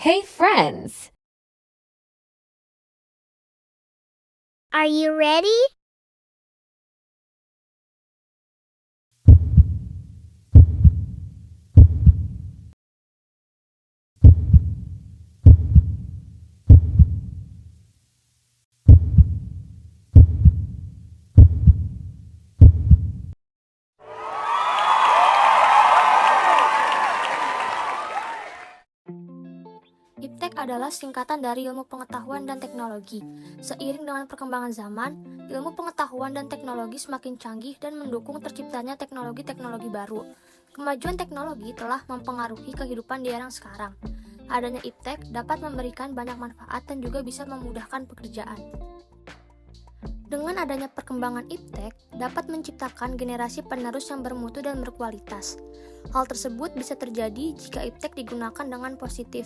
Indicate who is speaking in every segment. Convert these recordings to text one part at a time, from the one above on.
Speaker 1: Hey friends!
Speaker 2: Are you ready?
Speaker 3: Iptek adalah singkatan dari ilmu pengetahuan dan teknologi. Seiring dengan perkembangan zaman, ilmu pengetahuan dan teknologi semakin canggih dan mendukung terciptanya teknologi-teknologi baru. Kemajuan teknologi telah mempengaruhi kehidupan di era sekarang. Adanya Iptek dapat memberikan banyak manfaat dan juga bisa memudahkan pekerjaan. Dengan adanya perkembangan Iptek, dapat menciptakan generasi penerus yang bermutu dan berkualitas. Hal tersebut bisa terjadi jika Iptek digunakan dengan positif.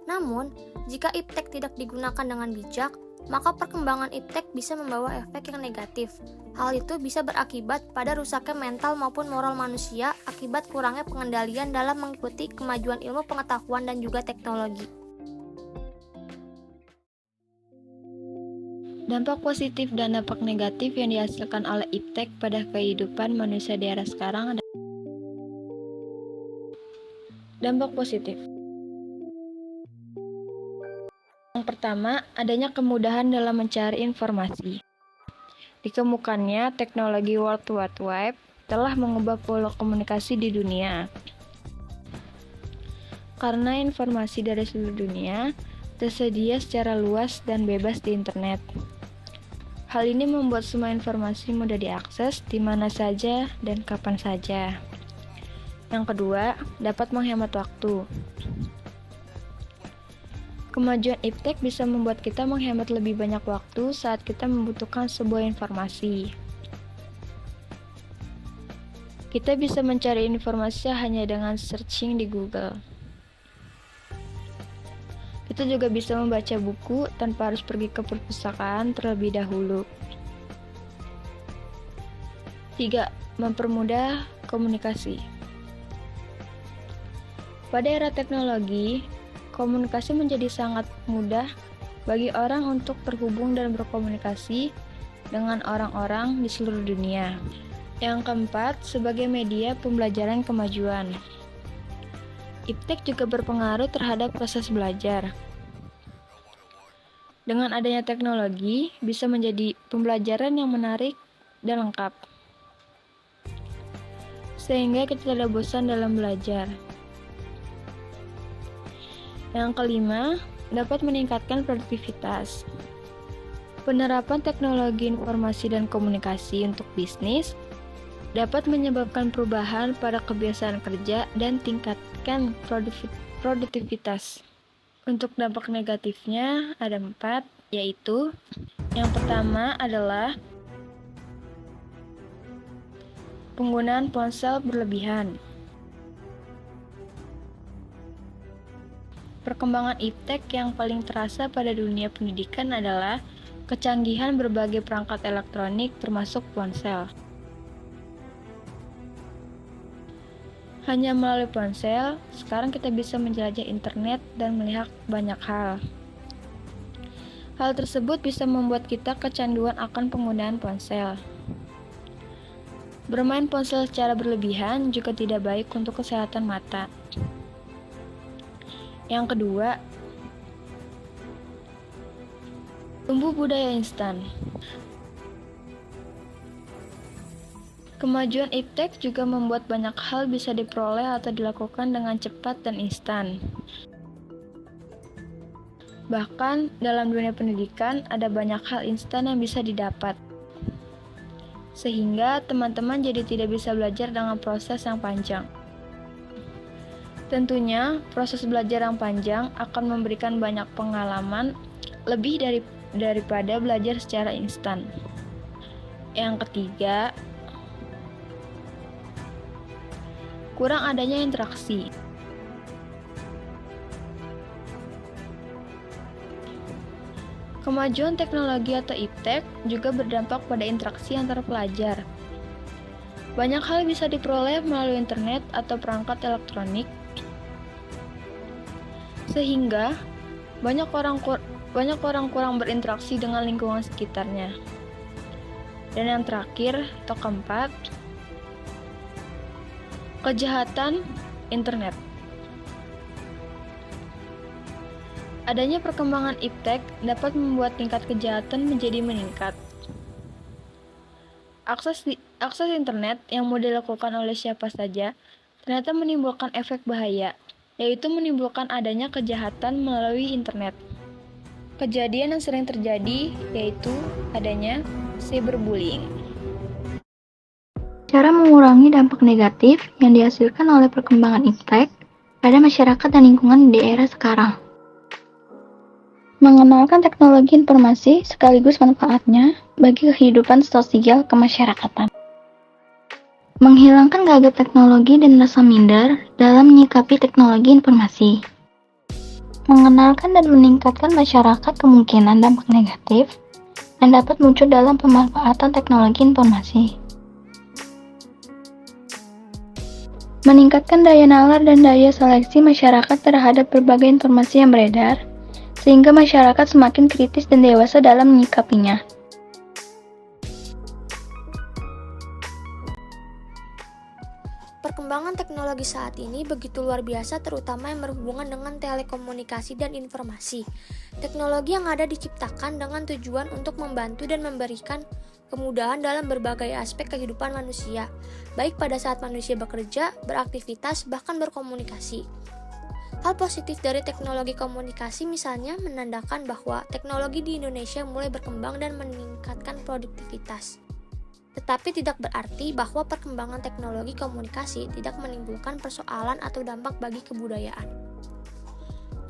Speaker 3: Namun, jika Iptek tidak digunakan dengan bijak, maka perkembangan Iptek bisa membawa efek yang negatif. Hal itu bisa berakibat pada rusaknya mental maupun moral manusia akibat kurangnya pengendalian dalam mengikuti kemajuan ilmu pengetahuan dan juga teknologi.
Speaker 4: Dampak positif dan dampak negatif yang dihasilkan oleh Iptek pada kehidupan manusia di era sekarang adalah dampak positif. Yang pertama, adanya kemudahan dalam mencari informasi. Ditemukannya teknologi World Wide Web telah mengubah pola komunikasi di dunia. Karena informasi dari seluruh dunia tersedia secara luas dan bebas di internet. Hal ini membuat semua informasi mudah diakses di mana saja dan kapan saja. Yang kedua, dapat menghemat waktu. Kemajuan Iptek bisa membuat kita menghemat lebih banyak waktu saat kita membutuhkan sebuah informasi. Kita bisa mencari informasi hanya dengan searching di Google. Kita juga bisa membaca buku tanpa harus pergi ke perpustakaan terlebih dahulu. 3. Mempermudah komunikasi. Pada era teknologi, komunikasi menjadi sangat mudah bagi orang untuk terhubung dan berkomunikasi dengan orang-orang di seluruh dunia. Yang keempat, sebagai media pembelajaran kemajuan. Iptek juga berpengaruh terhadap proses belajar. Dengan adanya teknologi, bisa menjadi pembelajaran yang menarik dan lengkap. Sehingga kita tidak bosan dalam belajar. Yang kelima, dapat meningkatkan produktivitas. Penerapan teknologi informasi dan komunikasi untuk bisnis dapat menyebabkan perubahan pada kebiasaan kerja dan tingkatkan produktivitas. Untuk dampak negatifnya ada 4, yaitu yang pertama adalah penggunaan ponsel berlebihan. Perkembangan Iptek yang paling terasa pada dunia pendidikan adalah kecanggihan berbagai perangkat elektronik termasuk ponsel. Hanya melalui ponsel, sekarang kita bisa menjelajah internet dan melihat banyak hal. Hal tersebut bisa membuat kita kecanduan akan penggunaan ponsel. Bermain ponsel secara berlebihan juga tidak baik untuk kesehatan mata. Yang kedua, tumbuh budaya instan. Kemajuan Iptek juga membuat banyak hal bisa diperoleh atau dilakukan dengan cepat dan instan. Bahkan dalam dunia pendidikan ada banyak hal instan yang bisa didapat. Sehingga teman-teman jadi tidak bisa belajar dengan proses yang panjang. Tentunya, proses belajar yang panjang akan memberikan banyak pengalaman lebih daripada belajar secara instan. Yang ketiga, kurang adanya interaksi. Kemajuan teknologi atau Iptek juga berdampak pada interaksi antar pelajar. Banyak hal bisa diperoleh melalui internet atau perangkat elektronik. sehingga banyak orang kurang berinteraksi dengan lingkungan sekitarnya. Dan yang terakhir atau keempat, kejahatan internet. Adanya perkembangan iptek dapat membuat tingkat kejahatan menjadi meningkat. Akses internet yang mudah dilakukan oleh siapa saja ternyata menimbulkan efek bahaya, yaitu menimbulkan adanya kejahatan melalui internet. Kejadian yang sering terjadi yaitu adanya cyberbullying.
Speaker 1: Cara mengurangi dampak negatif yang dihasilkan oleh perkembangan iptek pada masyarakat dan lingkungan di era sekarang. Mengenalkan teknologi informasi sekaligus manfaatnya bagi kehidupan sosial kemasyarakatan. Menghilangkan gagap teknologi dan rasa minder dalam menyikapi teknologi informasi. Mengenalkan dan meningkatkan masyarakat kemungkinan dampak negatif yang dapat muncul dalam pemanfaatan teknologi informasi. Meningkatkan daya nalar dan daya seleksi masyarakat terhadap berbagai informasi yang beredar, sehingga masyarakat semakin kritis dan dewasa dalam menyikapinya.
Speaker 3: Perkembangan teknologi saat ini begitu luar biasa, terutama yang berhubungan dengan telekomunikasi dan informasi. Teknologi yang ada diciptakan dengan tujuan untuk membantu dan memberikan kemudahan dalam berbagai aspek kehidupan manusia, baik pada saat manusia bekerja, beraktivitas, bahkan berkomunikasi. Hal positif dari teknologi komunikasi misalnya menandakan bahwa teknologi di Indonesia mulai berkembang dan meningkatkan produktivitas. Tetapi tidak berarti bahwa perkembangan teknologi komunikasi tidak menimbulkan persoalan atau dampak bagi kebudayaan.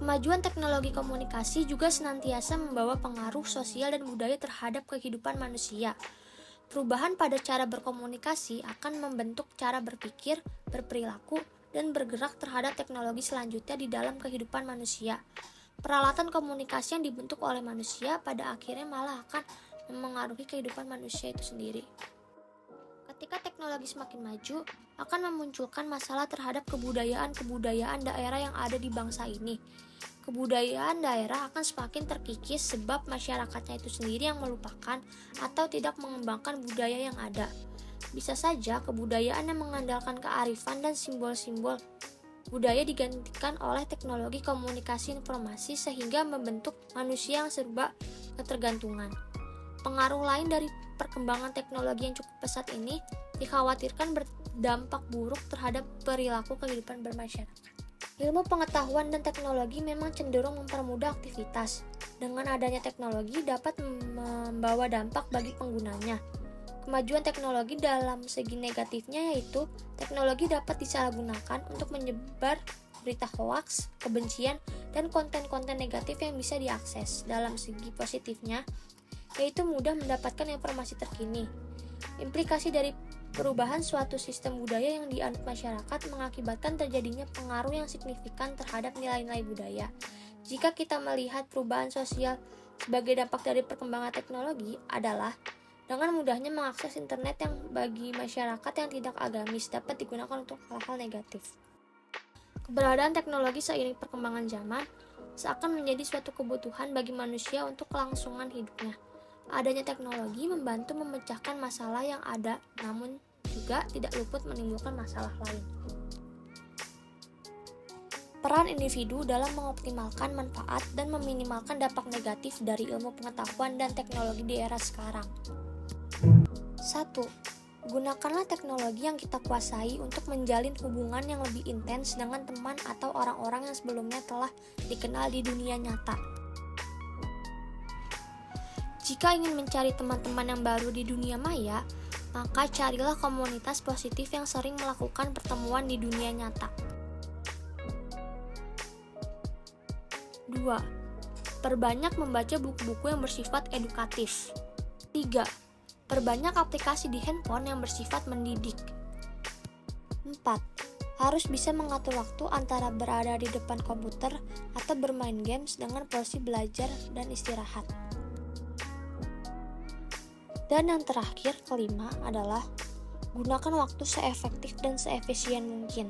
Speaker 3: Kemajuan teknologi komunikasi juga senantiasa membawa pengaruh sosial dan budaya terhadap kehidupan manusia. Perubahan pada cara berkomunikasi akan membentuk cara berpikir, berperilaku, dan bergerak terhadap teknologi selanjutnya di dalam kehidupan manusia. Peralatan komunikasi yang dibentuk oleh manusia pada akhirnya malah akan memengaruhi kehidupan manusia itu sendiri. Ketika teknologi semakin maju, akan memunculkan masalah terhadap kebudayaan daerah yang ada di bangsa ini. Kebudayaan daerah akan semakin terkikis sebab masyarakatnya itu sendiri yang melupakan atau tidak mengembangkan budaya yang ada. Bisa saja kebudayaan yang mengandalkan kearifan dan simbol-simbol budaya digantikan oleh teknologi komunikasi informasi sehingga membentuk manusia yang serba ketergantungan. Pengaruh lain dari perkembangan teknologi yang cukup pesat ini dikhawatirkan berdampak buruk terhadap perilaku kehidupan bermasyarakat. Ilmu pengetahuan dan teknologi memang cenderung mempermudah aktivitas. Dengan adanya teknologi dapat membawa dampak bagi penggunanya. Kemajuan teknologi dalam segi negatifnya yaitu teknologi dapat disalahgunakan untuk menyebar berita hoaks, kebencian, dan konten-konten negatif yang bisa diakses. Dalam segi positifnya yaitu mudah mendapatkan informasi terkini. Implikasi dari perubahan suatu sistem budaya yang dianut masyarakat mengakibatkan terjadinya pengaruh yang signifikan terhadap nilai-nilai budaya. Jika kita melihat perubahan sosial sebagai dampak dari perkembangan teknologi adalah dengan mudahnya mengakses internet yang bagi masyarakat yang tidak agamis dapat digunakan untuk hal-hal negatif. Keberadaan teknologi seiring perkembangan zaman seakan menjadi suatu kebutuhan bagi manusia untuk kelangsungan hidupnya. Adanya teknologi membantu memecahkan masalah yang ada, namun juga tidak luput menimbulkan masalah lain. Peran individu dalam mengoptimalkan manfaat dan meminimalkan dampak negatif dari ilmu pengetahuan dan teknologi di era sekarang. 1. Gunakanlah teknologi yang kita kuasai untuk menjalin hubungan yang lebih intens dengan teman atau orang-orang yang sebelumnya telah dikenal di dunia nyata. Jika ingin mencari teman-teman yang baru di dunia maya, maka carilah komunitas positif yang sering melakukan pertemuan di dunia nyata. 2. Perbanyak membaca buku-buku yang bersifat edukatif. 3. Perbanyak aplikasi di handphone yang bersifat mendidik. 4. Harus bisa mengatur waktu antara berada di depan komputer atau bermain games dengan porsi belajar dan istirahat. Dan yang terakhir, kelima adalah gunakan waktu seefektif dan seefisien mungkin.